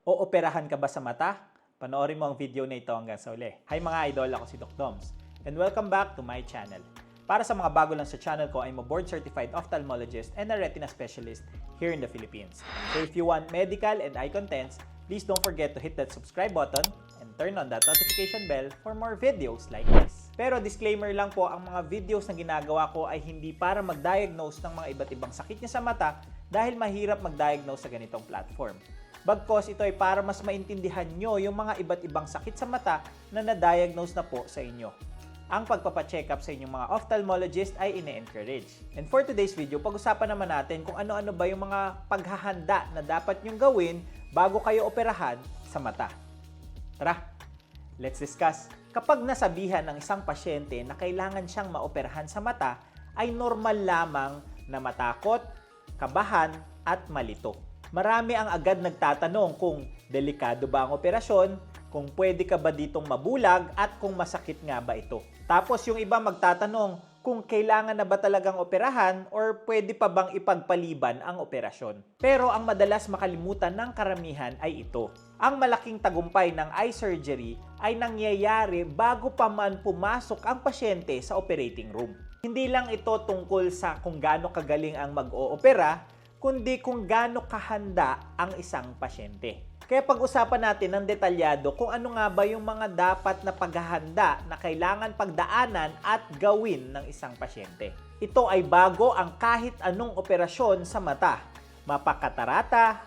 Ooperahan ka ba sa mata? Panoorin mo ang video na ito hanggang sa uli. Hi mga idol, ako si Doc Doms. And welcome back to my channel. Para sa mga bago lang sa channel ko, I'm a board-certified ophthalmologist and a retina specialist here in the Philippines. So if you want medical and eye contents, please don't forget to hit that subscribe button and turn on that notification bell for more videos like this. Pero disclaimer lang po, ang mga videos na ginagawa ko ay hindi para mag-diagnose ng mga iba't ibang sakit niya sa mata dahil mahirap mag-diagnose sa ganitong platform. Bagkos ito ay para mas maintindihan nyo yung mga iba't ibang sakit sa mata na na-diagnose na po sa inyo. Ang pagpapacheck up sa inyong mga ophthalmologist ay ine-encourage. And for today's video, pag-usapan naman natin kung ano-ano ba yung mga paghahanda na dapat nyong gawin bago kayo operahan sa mata. Tara, let's discuss. Kapag nasabihan ng isang pasyente na kailangan siyang maoperahan sa mata, ay normal lamang na matakot, kabahan, at malito. Marami ang agad nagtatanong kung delikado ba ang operasyon, kung pwede ka ba ditong mabulag, at kung masakit nga ba ito. Tapos yung iba magtatanong kung kailangan na ba talagang operahan or pwede pa bang ipagpaliban ang operasyon. Pero ang madalas makalimutan ng karamihan ay ito. Ang malaking tagumpay ng eye surgery ay nangyayari bago pa man pumasok ang pasyente sa operating room. Hindi lang ito tungkol sa kung gaano kagaling ang mag-oopera, kundi kung gaano kahanda ang isang pasyente. Kaya pag-usapan natin ng detalyado kung ano nga ba yung mga dapat na paghahanda na kailangan pagdaanan at gawin ng isang pasyente. Ito ay bago ang kahit anong operasyon sa mata, mapakatarata,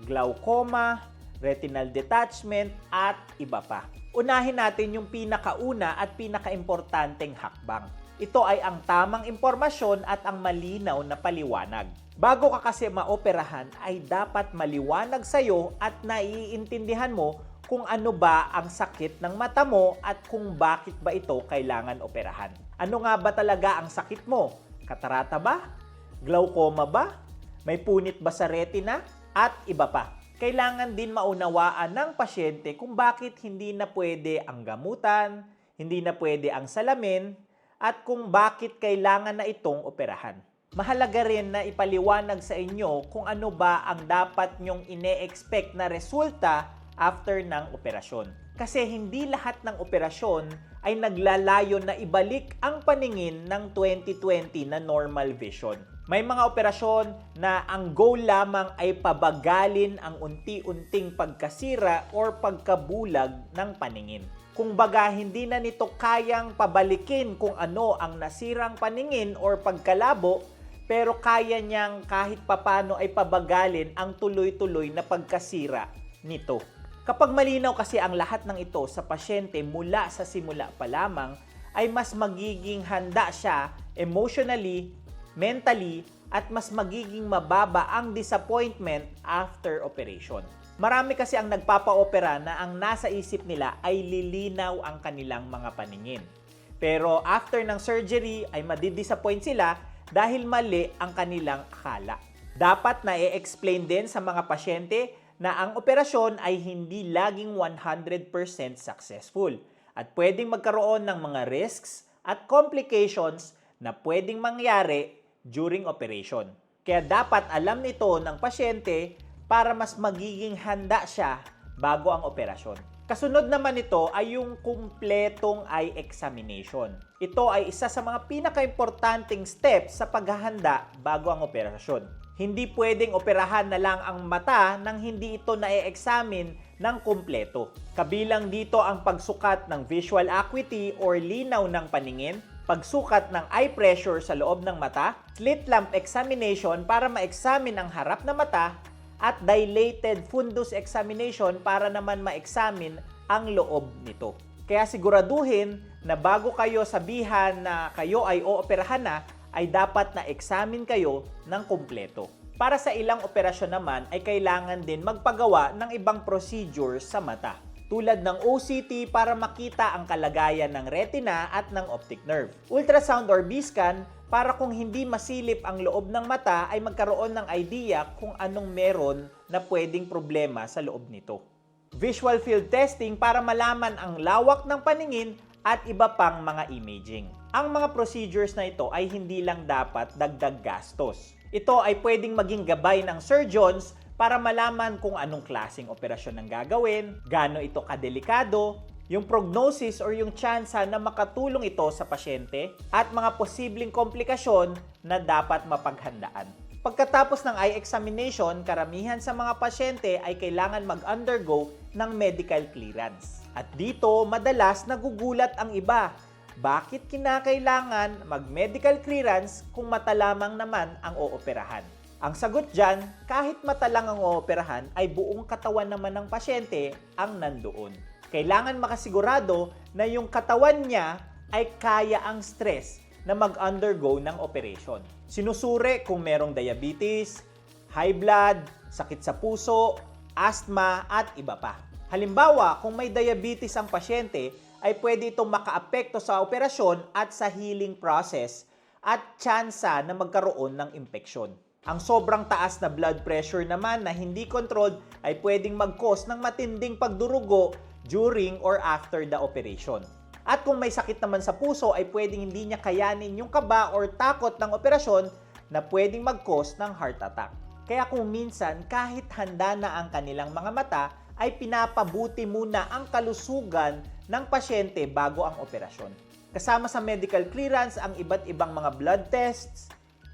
glaucoma, retinal detachment, at iba pa. Unahin natin yung pinakauna at pinakaimportanteng hakbang. Ito ay ang tamang impormasyon at ang malinaw na paliwanag. Bago ka kasi maoperahan ay dapat maliwanag sa'yo at naiintindihan mo kung ano ba ang sakit ng mata mo at kung bakit ba ito kailangan operahan. Ano nga ba talaga ang sakit mo? Katarata ba? Glaucoma ba? May punit ba sa retina? At iba pa. Kailangan din maunawaan ng pasyente kung bakit hindi na pwede ang gamutan, hindi na pwede ang salamin, at kung bakit kailangan na itong operahan. Mahalaga rin na ipaliwanag sa inyo kung ano ba ang dapat nyong ine-expect na resulta after ng operasyon. Kasi hindi lahat ng operasyon ay naglalayo na ibalik ang paningin ng 20/20 na normal vision. May mga operasyon na ang goal lamang ay pabagalin ang unti-unting pagkasira or pagkabulag ng paningin. Kung baga hindi na nito kayang pabalikin kung ano ang nasirang paningin or pagkalabo, pero kaya niyang kahit papano ay pabagalin ang tuloy-tuloy na pagkasira nito. Kapag malinaw kasi ang lahat ng ito sa pasyente mula sa simula pa lamang, ay mas magiging handa siya emotionally, mentally, at mas magiging mababa ang disappointment after operation. Marami kasi ang nagpapa-opera na ang nasa isip nila ay lilinaw ang kanilang mga paningin. Pero after ng surgery ay madidisappoint sila dahil mali ang kanilang akala. Dapat na i-explain din sa mga pasyente na ang operasyon ay hindi laging 100% successful at pwedeng magkaroon ng mga risks at complications na pwedeng mangyari during operation. Kaya dapat alam nito ng pasyente para mas magiging handa siya bago ang operasyon. Kasunod naman ito ay yung kumpletong eye examination. Ito ay isa sa mga pinaka-importanting steps sa paghahanda bago ang operasyon. Hindi pwedeng operahan na lang ang mata nang hindi ito na-examine ng kumpleto. Kabilang dito ang pagsukat ng visual acuity or linaw ng paningin, pagsukat ng eye pressure sa loob ng mata, slit lamp examination para ma-examine ang harap na mata, at dilated fundus examination para naman ma-examine ang loob nito. Kaya siguraduhin na bago kayo sabihan na kayo ay ooperahan na, ay dapat na-examine kayo ng kumpleto. Para sa ilang operasyon naman ay kailangan din magpagawa ng ibang procedures sa mata, tulad ng OCT para makita ang kalagayan ng retina at ng optic nerve. Ultrasound or B-scan para kung hindi masilip ang loob ng mata ay magkaroon ng idea kung anong meron na pwedeng problema sa loob nito. Visual field testing para malaman ang lawak ng paningin at iba pang mga imaging. Ang mga procedures na ito ay hindi lang dapat dagdag gastos. Ito ay pwedeng maging gabay ng surgeons para malaman kung anong klaseng operasyon ang gagawin, gaano ito kadelikado, yung prognosis or yung tsansa na makatulong ito sa pasyente, at mga posibleng komplikasyon na dapat mapaghandaan. Pagkatapos ng eye examination, karamihan sa mga pasyente ay kailangan mag-undergo ng medical clearance. At dito, madalas nagugulat ang iba. Bakit kinakailangan mag-medical clearance kung mata lamang naman ang ooperahan? Ang sagot dyan, kahit mata lang ang ooperahan, ay buong katawan naman ng pasyente ang nandoon. Kailangan makasigurado na yung katawan niya ay kaya ang stress na mag-undergo ng operation. Sinusuri kung merong diabetes, high blood, sakit sa puso, asthma, at iba pa. Halimbawa, kung may diabetes ang pasyente, ay pwede itong makaapekto sa operasyon at sa healing process at tsansa na magkaroon ng impeksyon. Ang sobrang taas na blood pressure naman na hindi controlled ay pwedeng mag-cause ng matinding pagdurugo during or after the operation. At kung may sakit naman sa puso ay pwedeng hindi niya kayanin yung kaba or takot ng operasyon na pwedeng mag-cause ng heart attack. Kaya kung minsan kahit handa na ang kanilang mga mata ay pinapabuti muna ang kalusugan ng pasyente bago ang operasyon. Kasama sa medical clearance ang iba't ibang mga blood tests,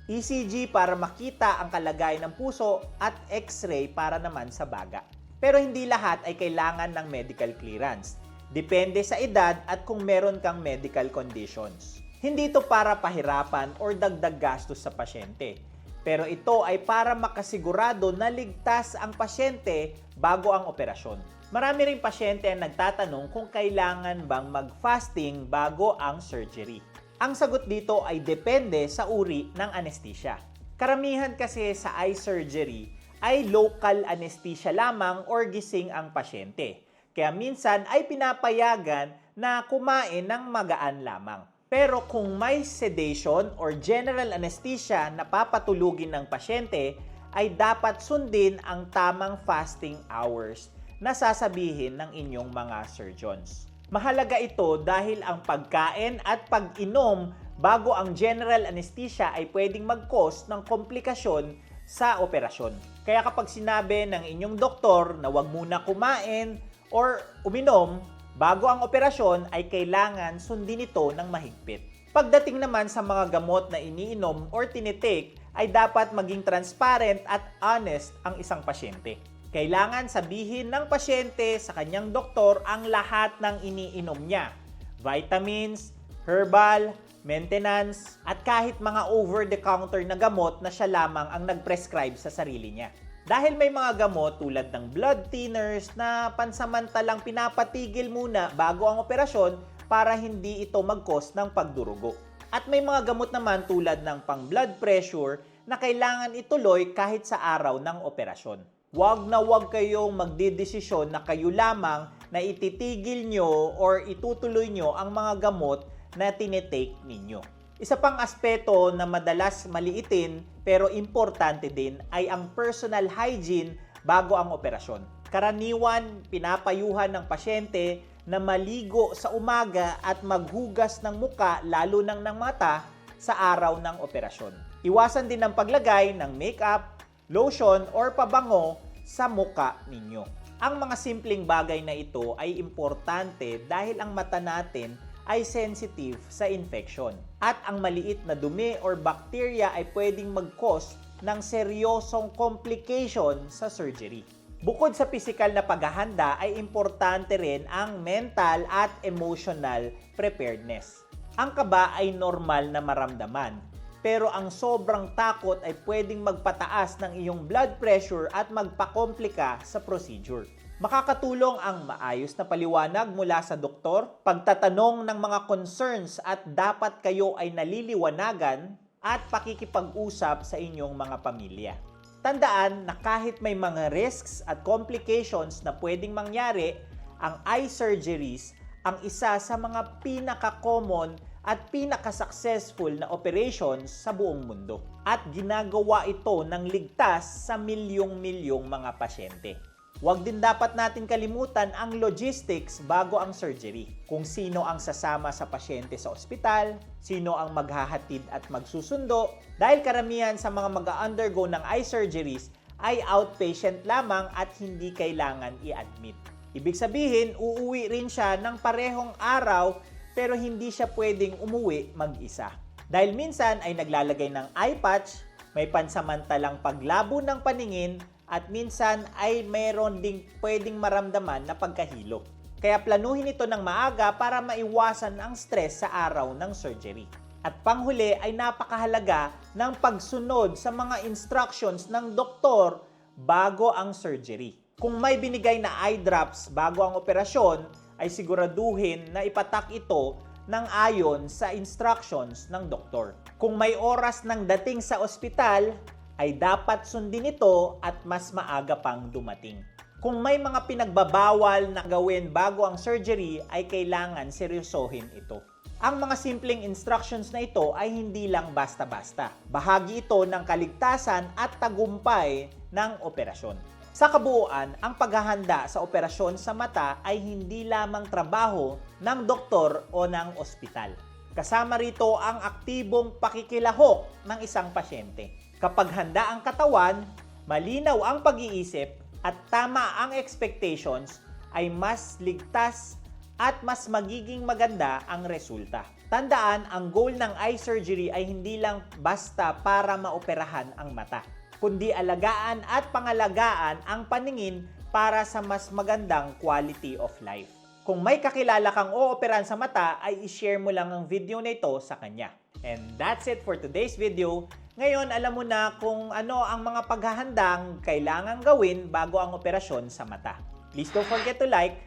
ECG para makita ang kalagayan ng puso at X-ray para naman sa baga. Pero hindi lahat ay kailangan ng medical clearance. Depende sa edad at kung meron kang medical conditions. Hindi ito para pahirapan or dagdag gastos sa pasyente. Pero ito ay para makasigurado na ligtas ang pasyente bago ang operasyon. Marami ring pasyente ang nagtatanong kung kailangan bang mag-fasting bago ang surgery. Ang sagot dito ay depende sa uri ng anesthesia. Karamihan kasi sa eye surgery ay local anesthesia lamang or gising ang pasyente. Kaya minsan ay pinapayagan na kumain ng magaan lamang. Pero kung may sedation or general anesthesia na papatulugin ng pasyente, ay dapat sundin ang tamang fasting hours na sasabihin ng inyong mga surgeons. Mahalaga ito dahil ang pagkain at pag-inom bago ang general anesthesia ay pwedeng mag-cause ng komplikasyon sa operasyon. Kaya kapag sinabi ng inyong doktor na huwag muna kumain or uminom bago ang operasyon ay kailangan sundin ito ng mahigpit. Pagdating naman sa mga gamot na iniinom or tinitake ay dapat maging transparent at honest ang isang pasyente. Kailangan sabihin ng pasyente sa kanyang doktor ang lahat ng iniinom niya. Vitamins, herbal, maintenance, at kahit mga over-the-counter na gamot na siya lamang ang nag-prescribe sa sarili niya. Dahil may mga gamot tulad ng blood thinners na pansamantalang pinapatigil muna bago ang operasyon para hindi ito mag-cause ng pagdurugo. At may mga gamot naman tulad ng pang-blood pressure na kailangan ituloy kahit sa araw ng operasyon. Huwag na huwag kayong magdedesisyon na kayo lamang na ititigil nyo or itutuloy nyo ang mga gamot na tinitake ninyo. Isa pang aspeto na madalas maliitin pero importante din ay ang personal hygiene bago ang operasyon. Karaniwan, pinapayuhan ng pasyente na maligo sa umaga at maghugas ng muka lalo ng mata sa araw ng operasyon. Iwasan din ang paglagay ng makeup, lotion or pabango sa muka ninyo. Ang mga simpleng bagay na ito ay importante dahil ang mata natin ay sensitive sa infection. At ang maliit na dumi or bacteria ay pwedeng mag-cause ng seryosong complication sa surgery. Bukod sa physical na paghahanda ay importante rin ang mental at emotional preparedness. Ang kaba ay normal na maramdaman, pero ang sobrang takot ay pwedeng magpataas ng iyong blood pressure at magpakomplika sa procedure. Makakatulong ang maayos na paliwanag mula sa doktor, pagtatanong ng mga concerns at dapat kayo ay naliliwanagan at pakikipag-usap sa inyong mga pamilya. Tandaan na kahit may mga risks at complications na pwedeng mangyari, ang eye surgeries ang isa sa mga pinaka-common at pinaka-successful na operations sa buong mundo. At ginagawa ito ng ligtas sa milyong-milyong mga pasyente. Huwag din dapat natin kalimutan ang logistics bago ang surgery. Kung sino ang sasama sa pasyente sa ospital, sino ang maghahatid at magsusundo, dahil karamihan sa mga mag-undergo ng eye surgeries ay outpatient lamang at hindi kailangan i-admit. Ibig sabihin, uuwi rin siya ng parehong araw pero hindi siya pwedeng umuwi mag-isa. Dahil minsan ay naglalagay ng eye patch, may pansamantalang paglabo ng paningin at minsan ay mayroon ding pwedeng maramdaman na pagkahilo. Kaya planuhin ito ng maaga para maiwasan ang stress sa araw ng surgery. At panghuli ay napakahalaga ng pagsunod sa mga instructions ng doktor bago ang surgery. Kung may binigay na eye drops bago ang operasyon, ay siguraduhin na ipatak ito ng ayon sa instructions ng doktor. Kung may oras ng dating sa ospital, ay dapat sundin ito at mas maaga pang dumating. Kung may mga pinagbabawal na gawin bago ang surgery, ay kailangan seryosohin ito. Ang mga simpleng instructions na ito ay hindi lang basta-basta. Bahagi ito ng kaligtasan at tagumpay ng operasyon. Sa kabuuan, ang paghahanda sa operasyon sa mata ay hindi lamang trabaho ng doktor o ng ospital. Kasama rito ang aktibong pakikilahok ng isang pasyente. Kapag handa ang katawan, malinaw ang pag-iisip at tama ang expectations, ay mas ligtas at mas magiging maganda ang resulta. Tandaan, ang goal ng eye surgery ay hindi lang basta para maoperahan ang mata, kundi alagaan at pangalagaan ang paningin para sa mas magandang quality of life. Kung may kakilala kang ooperahan sa mata, ay i-share mo lang ang video na ito sa kanya. And that's it for today's video. Ngayon, alam mo na kung ano ang mga paghahandang kailangang gawin bago ang operasyon sa mata. Please don't forget to like,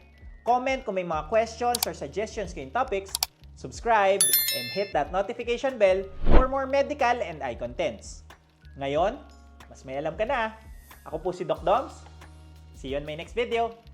comment kung may mga questions or suggestions kayong topics, subscribe, and hit that notification bell for more medical and eye contents. Ngayon, mas may alam ka na. Ako po si Doc Doms. See you on my next video.